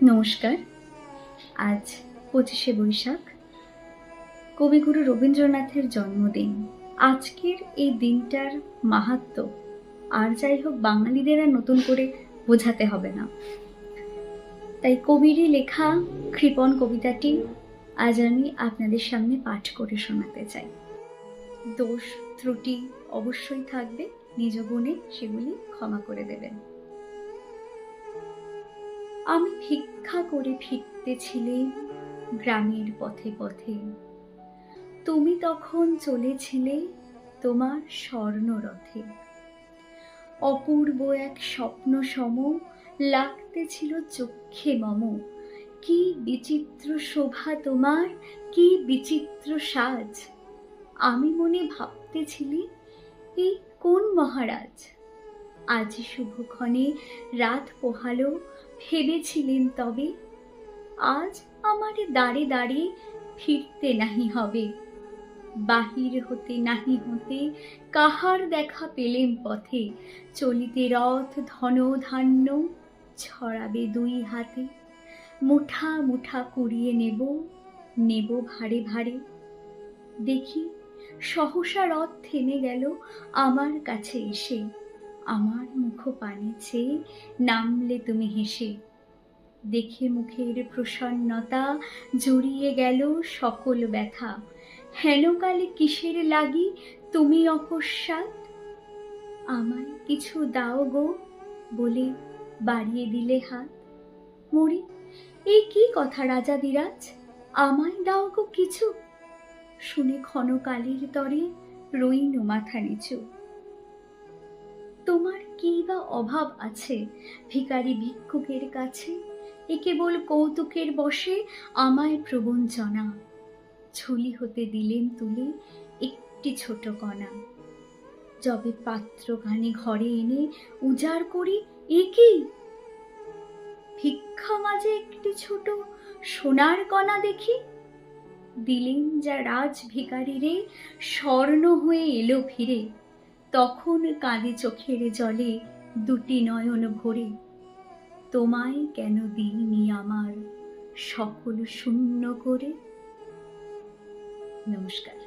নমস্কার। আজ ২৫শে বৈশাখ, কবিগুরু রবীন্দ্রনাথের জন্মদিন। আজকের এই দিনটার মাহাত্ম্য আর যাই হোক বাঙালিদের আর নতুন করে বোঝাতে হবে না। তাই কবিরই লেখা কৃপণ কবিতাটি আজ আমি আপনাদের সামনে পাঠ করে শোনাতে চাই। দোষ ত্রুটি অবশ্যই থাকবে, নিজ গুণে সেগুলি ক্ষমা করে দেবেন। আমি ভিক্ষা করে ফিরতেছিলেম গ্রামের পথে পথে, তুমি তখন চলেছিলে তোমার স্বর্ণরথে। অপূর্ব এক স্বপ্ন সম লাগতেছিল চক্ষে মম। কি বিচিত্র শোভা তোমার, কি বিচিত্র সাজ। আমি মনে ভাবতেছিলি এই কোন মহারাজ। আজি শুভক্ষণে রাত পোহালো, ভেবেছিলেন তবে আজ আমার দ্বারে দ্বারে ফিরতে নাহি হবে। বাহির হতে নাহি হতে কাহার দেখা পেলেম পথে, চলিতে রথ ধন ধান্য ছড়াবে দুই হাতে। মুঠা মুঠা কুড়িয়ে নেব, নেব ভারে ভারে। দেখি সহসা রথ থেমে গেল আমার কাছে এসে, আমার মুখ পানে চেয়ে নামলে তুমি হেসে। দেখে মুখের প্রসন্নতা জড়িয়ে গেল সকল ব্যথা। হেনকালে কিসের লাগি তুমি অকস্মাৎ, আমায় কিছু দাও গো বলে বাড়িয়ে দিলে হাত। মরি এই কি কথা রাজাধিরাজ, আমায় দাও গো কিছু। শুনে ক্ষণকালের তরে রইল মাথা নিচু। তোমার কি বা অভাব আছে ভিখারি ভিক্ষুকের কাছে, এ কেবল কৌতুকের বশে আমায় প্রবঞ্চনা। ঝুলি হতে দিলেন তুলে একটি ছোট কণা, যবে পাত্রখানি ঘরে এনে উজাড় করি, এ কি ভিক্ষা মাঝে একটি ছোট সোনার কণা দেখি। দিলেন যা রাজ ভিখারিরে স্বর্ণ হয়ে এলো ফিরে, তখন কাঁদে চোখের জলে দুটি নয়ন ভরে। তোমায় কেন দিইনি আমার সকল শূন্য করে। নমস্কার।